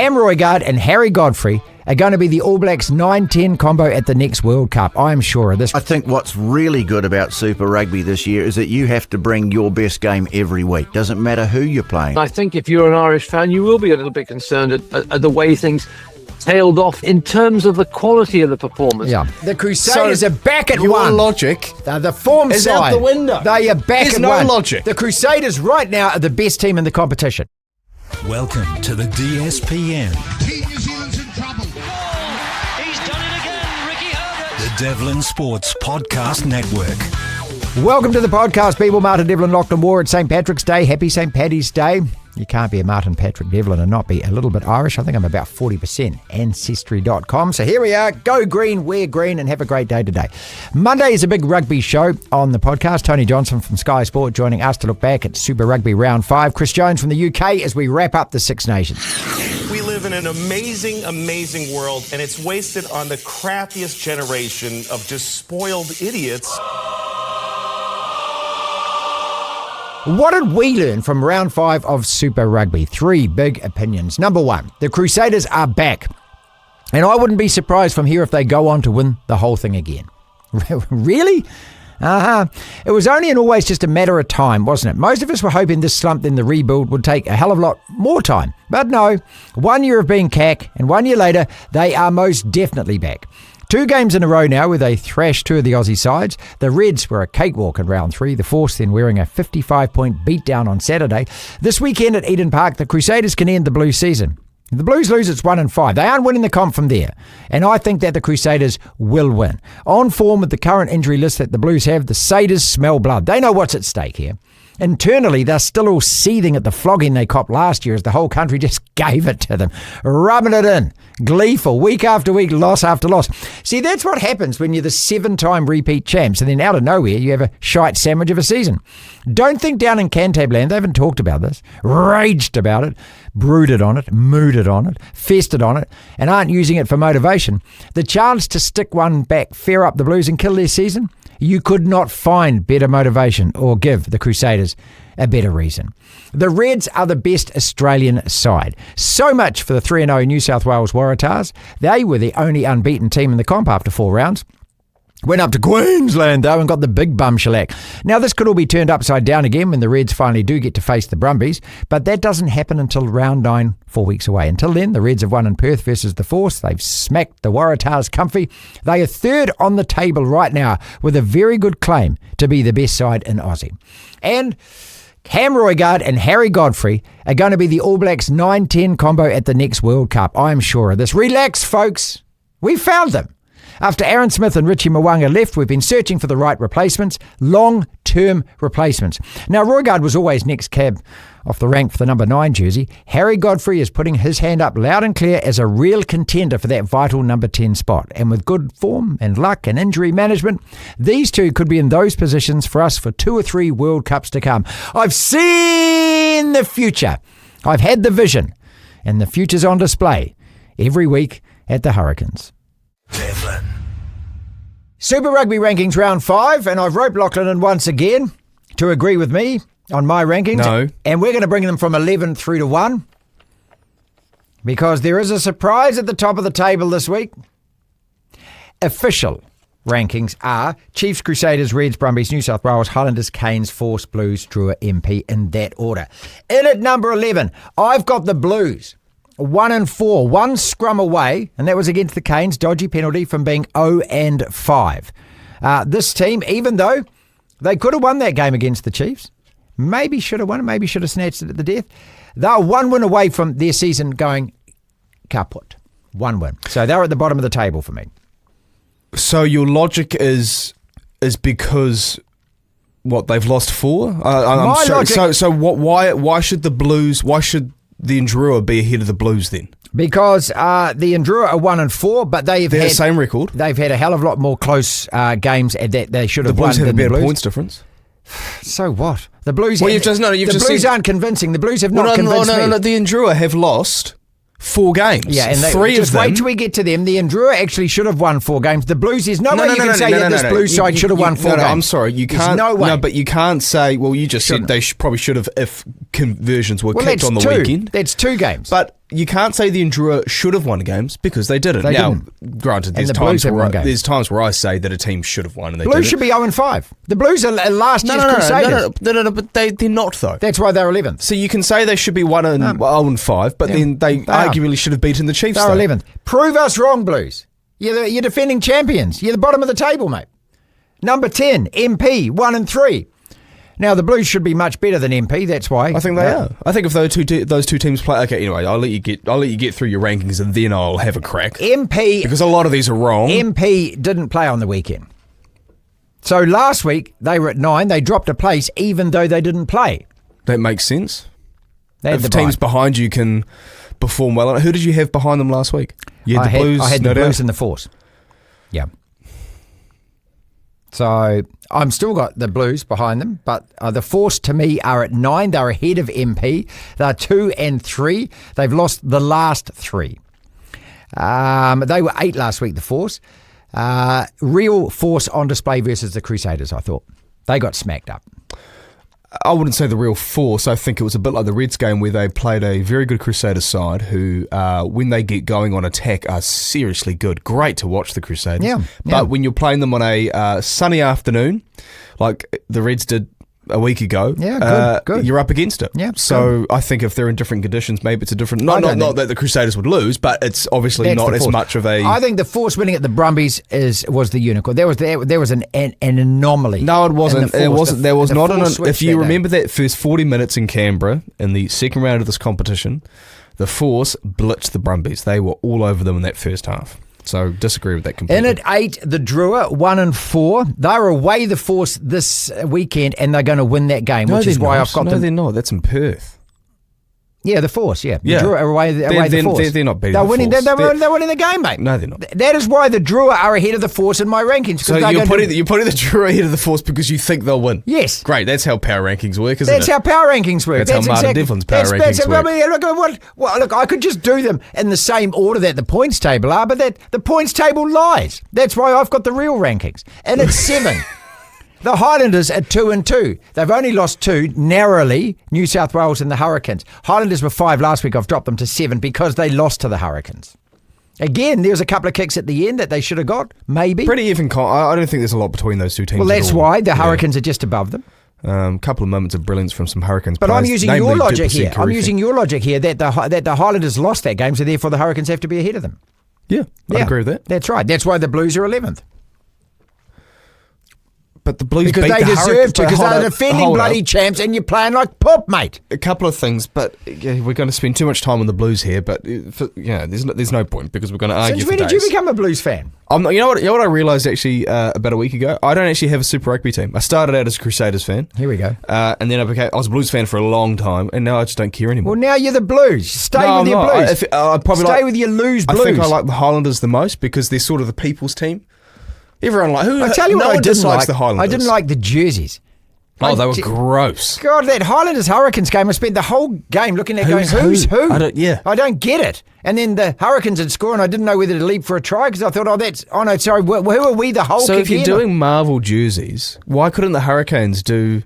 Cam Roigard and Harry Godfrey are going to be the All Blacks 9-10 combo at the next World Cup. I'm sure of this. I think what's really good about Super Rugby this year is that you have to bring your best game every week. Doesn't matter who you're playing. I think if you're an Irish fan, you will be a little bit concerned at the way things tailed off in terms of the quality of the performance. Yeah, the Crusaders are back at your one. Logic the form is side out the window. They are back There's at no one. logic. The Crusaders right now are the best team in the competition. Welcome to the DSPN. Team New Zealand's in trouble. He's done it again, Ricky Herbert. The Devlin Sports Podcast Network. Welcome to the podcast, people. Martin Devlin, Lachlan Waugh at St. Patrick's Day. Happy St. Paddy's Day. You can't be a Martin Patrick Devlin and not be a little bit Irish. I think I'm about 40% Ancestry.com. So here we are. Go green, wear green, and have a great day today. Monday is a big rugby show on the podcast. Tony Johnson from Sky Sport joining us to look back at Super Rugby Round 5. Chris Jones from the UK as we wrap up the Six Nations. We live in an amazing, amazing world, and it's wasted on the crappiest generation of just spoiled idiots. What did we learn from round 5 of Super Rugby? 3 big opinions. Number 1, the Crusaders are back. And I wouldn't be surprised from here if they go on to win the whole thing again. Really? It was only and always just a matter of time, wasn't it? Most of us were hoping this slump in the rebuild would take a hell of a lot more time. But no, 1 year of being cack, and 1 year later, they are most definitely back. 2 games in a row now where they thrashed 2 of the Aussie sides. The Reds were a cakewalk in round 3, the Force then wearing a 55-point beatdown on Saturday. This weekend at Eden Park, the Crusaders can end the Blues season. If the Blues lose, it's 1-5. They aren't winning the comp from there. And I think that the Crusaders will win. On form with the current injury list that the Blues have, the Satyrs smell blood. They know what's at stake here. Internally, they're still all seething at the flogging they copped last year as the whole country just gave it to them, rubbing it in, gleeful, week after week, loss after loss. See, that's what happens when you're the 7-time repeat champs, and then out of nowhere, you have a shite sandwich of a season. Don't think down in Cantabland, they haven't talked about this, raged about it, brooded on it, mooded on it, festered on it, and aren't using it for motivation. The chance to stick one back, fair up the Blues and kill their season? You could not find better motivation or give the Crusaders a better reason. The Reds are the best Australian side. So much for the 3-0 New South Wales Waratahs. They were the only unbeaten team in the comp after 4 rounds. Went up to Queensland, though, and got the big bum shellac. Now, this could all be turned upside down again when the Reds finally do get to face the Brumbies, but that doesn't happen until round 9, 4 weeks away. Until then, the Reds have won in Perth versus the Force. They've smacked the Waratahs comfy. They are 3rd on the table right now with a very good claim to be the best side in Aussie. And Cam Roigard and Harry Godfrey are going to be the All Blacks 9-10 combo at the next World Cup. I'm sure of this. Relax, folks. We found them. After Aaron Smith and Richie Mwanga left, we've been searching for the right replacements, long-term replacements. Now, Roigard was always next cab off the rank for the number 9 jersey. Harry Godfrey is putting his hand up loud and clear as a real contender for that vital number 10 spot. And with good form and luck and injury management, these two could be in those positions for us for 2 or 3 World Cups to come. I've seen the future. I've had the vision. And the future's on display every week at the Hurricanes. Devlin. Super Rugby Rankings Round 5, and I've roped Lachlan in once again to agree with me on my rankings. No. And we're going to bring them from 11 through to 1 because there is a surprise at the top of the table this week. Official rankings are Chiefs, Crusaders, Reds, Brumbies, New South Wales, Highlanders, Canes, Force, Blues, Drua, MP in that order. In at number 11, I've got the Blues. 1-4, 1 scrum away, and that was against the Canes. Dodgy penalty from being 0-5. This team, even though they could have won that game against the Chiefs, maybe should have won it, maybe should have snatched it at the death. They're 1 win away from their season going kaput. 1 win. So they're at the bottom of the table for me. So your logic is because what they've lost 4? My logic. So what? Why should the Blues? Why should the Ndrua be ahead of the Blues then? Because the Ndrua are 1-4, but they're the same record. They've had a hell of a lot more close games that they should have won. The Blues have a better Blues. points difference. So what? The Blues. Well, the Blues aren't convincing. The Blues have not convinced me. No. The Ndrua have lost 4 games. Yeah, and 3 of them. Wait till we get to them. The Ndrua actually should have won 4 games. The Blues, there's no way you can say that this Blues side should have won 4 games. No, I'm sorry. You can't. No way. No, but you can't say, well, you just said they probably should have if conversions were kicked on the weekend. That's 2 games. But you can't say the Enduro should have won games because they didn't. They now, didn't. granted, And the Blues have won games. there's times where I say that a team should have won and they Blues didn't. should be 0-5. The Blues are last year's Crusaders. No, but they're not though. That's why they're 11th. So you can say they should be 0-5, but then they arguably should have beaten the Chiefs. They're though. 11th. Prove us wrong, Blues. You're defending champions. You're the bottom of the table, mate. Number 10, MP, 1-3. Now, the Blues should be much better than MP, that's why. I think they are. I think if those two teams play... Okay, anyway, I'll let you get through your rankings and then I'll have a crack. MP... Because a lot of these are wrong. MP didn't play on the weekend. So last week, they were at 9. They dropped a place even though they didn't play. That makes sense. They had If the teams bye. behind you can perform well... Who did you have behind them last week? You had the Blues, I had no the Blues doubt. and the Force. Yeah. So I'm still got the Blues behind them, but the Force to me are at 9. They're ahead of MP. They're 2 and 3. They've lost the last 3. They were 8 last week, the Force. Real force on display versus the Crusaders, I thought. They got smacked up. I wouldn't say the real force. I think it was a bit like the Reds game where they played a very good Crusaders side who, when they get going on attack, are seriously good. Great to watch the Crusaders. Yeah. But when you're playing them on a sunny afternoon, like the Reds did a week ago, good. you're up against it. Yeah, so I think if they're in different conditions, maybe it's a different... Not that the Crusaders would lose, but it's obviously That's not the as Force. much of a... I think the Force winning at the Brumbies was the unicorn. There was an anomaly. No, it wasn't. in the Force. There was The not Force an. switched If you that remember that first 40 minutes in Canberra in the second round of this competition, the Force blitzed the Brumbies. They were all over them in that first half. So disagree with that completely. In at 8, the Drua 1 and 4. They're away the Force this weekend, and they're going to win that game, which is why I've got them. No, they're not. That's in Perth. Yeah, the Force. Yeah, Yeah. The Drua are away the Force. They're not beating They're the winning. Force. They're winning the game, mate. No, they're not. That is why the Drua are ahead of the Force in my rankings. So you're putting the Drew ahead of the Force because you think they'll win. Yes. Great. That's how power rankings work, isn't That's it? how power rankings work. That's how Martin Devlin's power rankings work. I mean, look, I could just do them in the same order that the points table are, but the points table lies. That's why I've got the real rankings. And it's 7. The Highlanders at 2 and 2. They've only lost 2 narrowly, New South Wales and the Hurricanes. Highlanders were 5 last week. I've dropped them to 7 because they lost to the Hurricanes. Again, there was a couple of kicks at the end that they should have got, maybe. Pretty even. I don't think there's a lot between those two teams. Well, that's at all. why the Hurricanes are just above them. Couple of moments of brilliance from some Hurricanes But players, I'm using namely your logic Duplessis here. and I'm Karifi. using your logic here that the Highlanders lost that game, so therefore the Hurricanes have to be ahead of them. Yeah, I agree with that. That's right. That's why the Blues are 11th. But the Blues Because beat they the deserve to, Hurricanes. because Hold they're up, defending hold bloody up. champs and you're playing like pop, mate. A couple of things, but we're going to spend too much time on the Blues here. But there's no point because we're going to argue. Since when for did you days. become a Blues fan? I'm not, you know what I realised actually about a week ago? I don't actually have a Super Rugby team. I started out as a Crusaders fan. Here we go. And then I was a Blues fan for a long time, and now I just don't care anymore. Well, now you're the Blues. Stay No, with I'm your not. Blues. I'd probably Stay with your lose Blues. I think I like the Highlanders the most because they're sort of the people's team. Everyone I tell you no what one I didn't dislikes like. the Highlanders. I didn't like the jerseys. Oh, they were Like, gross. God, that Highlanders Hurricanes game, I spent the whole game looking at Who's going, who's who? who? I don't get it. And then the Hurricanes had scored and I didn't know whether to leap for a try because I thought, who are we, the Hulk So if you're again? doing Marvel jerseys, why couldn't the Hurricanes do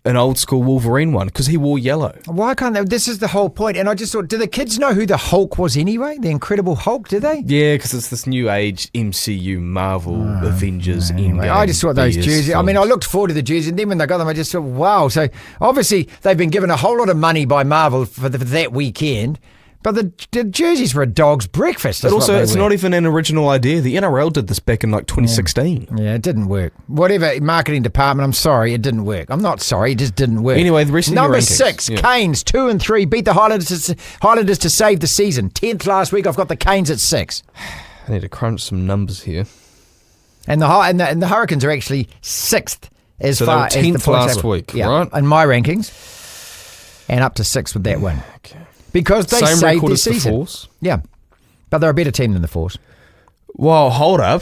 an old school Wolverine one? Because he wore yellow. Why can't they? This is the whole point. And I just thought, do the kids know who the Hulk was anyway? The Incredible Hulk, do they? Yeah, because it's this new age MCU Marvel Avengers Endgame. I just thought those BS jerseys. I mean, I films. looked forward to the jerseys, and then when they got them, I just thought, wow. So obviously they've been given a whole lot of money by Marvel for that weekend, but the jerseys were a dog's breakfast. But also, it's not even an original idea. The NRL did this back in like 2016. Yeah, it didn't work. Whatever marketing department, I'm sorry, it didn't work. I'm not sorry, it just didn't work. Anyway, the rest of your Number rankings. 6, Yeah. Canes 2 and 3 beat the Highlanders to save the season. 10th last week. I've got the Canes at 6, I need to crunch some numbers here. and the Hurricanes are actually 6th as So they far were as the 10th points last table. week, yeah, right? in my rankings, and up to 6th with that win. Okay. Because they Same saved record their as the season. Force. Yeah, but they're a better team than the Force. Well, hold up.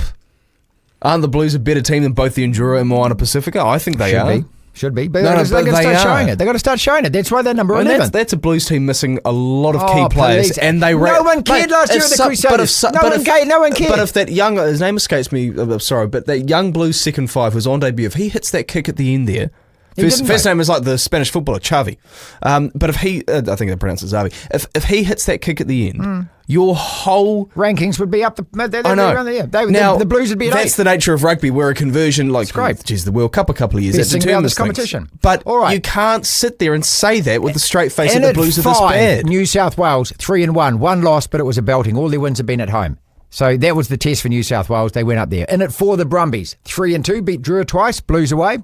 Aren't the Blues a better team than both the Enduro and Moana Pacifica? I think they are. Should be. But No, they've got to but start they showing are. it. They've got to start showing it. That's why they're number And 11. that's a Blues team missing a lot of Oh, key players, please. and they No one cared last year at the Crusaders. No one cared. But if that young, his name escapes me, sorry, but that young Blues second five who's on debut, if he hits that kick at the end there, First name is like the Spanish footballer, Xavi. But if he, I think they pronounce it Xavi, if he hits that kick at the end, your whole rankings would be up. I know. The Blues would be at 8. That's the nature of rugby, where a conversion, like, geez, the World Cup a couple of years, that determines competition. But all right. you can't sit there and say that with a straight face and that the Blues are this bad. New South Wales 3-1, one loss, but it was a belting. All their wins have been at home. So that was the test for New South Wales. They went up there. In at 4, the Brumbies 3-2, beat Drua twice, Blues away.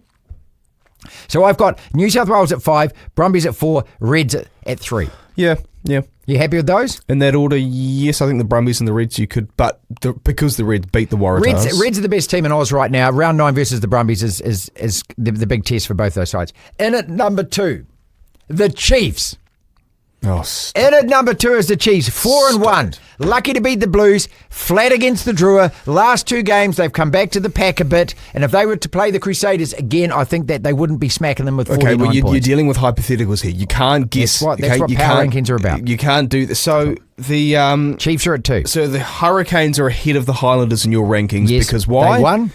So I've got New South Wales at 5, Brumbies at 4, Reds at 3. Yeah. You happy with those? In that order, yes. I think the Brumbies and the Reds you could, but because the Reds beat the Waratahs. Reds are the best team in Oz right now. Round 9 versus the Brumbies is the big test for both those sides. In at number 2, the Chiefs. Oh, in at number 2 is the Chiefs, 4-1. Lucky to beat the Blues, flat against the Drua. Last 2 games, they've come back to the pack a bit. And if they were to play the Crusaders again, I think that they wouldn't be smacking them with 49 points. You're dealing with hypotheticals here. You can't guess. That's what power rankings are about. You can't do this. So the Chiefs are at 2. So the Hurricanes are ahead of the Highlanders in your rankings. Yes, because why? They won.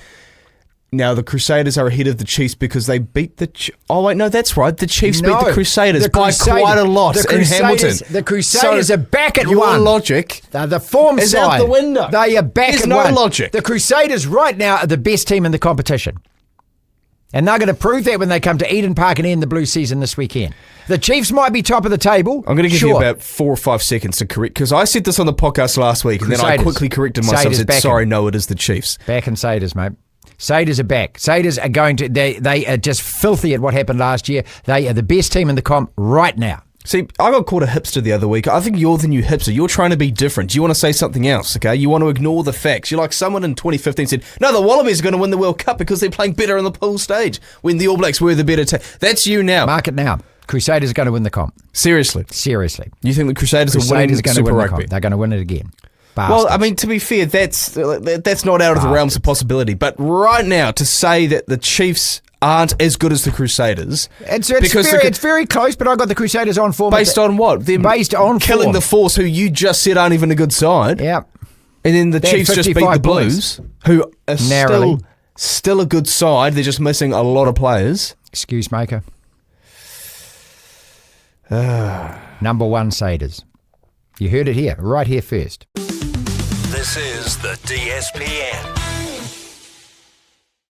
Now, the Crusaders are ahead of the Chiefs because they beat the... Oh, wait, no, that's right. The Chiefs beat the Crusaders by quite a lot in Hamilton. The Crusaders are back at 1. Your logic the form is side, out the window. They are back There's at no 1. logic. The Crusaders right now are the best team in the competition. And they're going to prove that when they come to Eden Park and end the Blues season this weekend. The Chiefs might be top of the table. I'm going to give you about 4 or 5 seconds to correct, because I said this on the podcast last week, and then I quickly corrected myself and said, sorry, no, it is the Chiefs. Back in Crusaders, mate. Crusaders are back. Crusaders are going to... They are just filthy at what happened last year. They are the best team in the comp right now. See, I got called a hipster the other week. I think you're the new hipster. You're trying to be different. You want to say something else, okay? You want to ignore the facts. You're like someone in 2015 said, no, the Wallabies are going to win the World Cup because they're playing better in the pool stage when the All Blacks were the better team. That's you now. Mark it now. Crusaders are going to win the comp. Seriously? Seriously. You think the Crusaders are winning Super Rugby? They're going to win it again. Bastards. Well, I mean, to be fair, that's not out of the realms of possibility. But right now, to say that the Chiefs aren't as good as the Crusaders... It's very close, but I got the Crusaders on form. Based on what? Based on killing the Force, who you just said aren't even a good side. Yeah. And then the Chiefs just beat the Blues, who are still a good side. They're just missing a lot of players. Excuse maker. Number 1, Crusaders. You heard it here, right here first. This is the DSPN.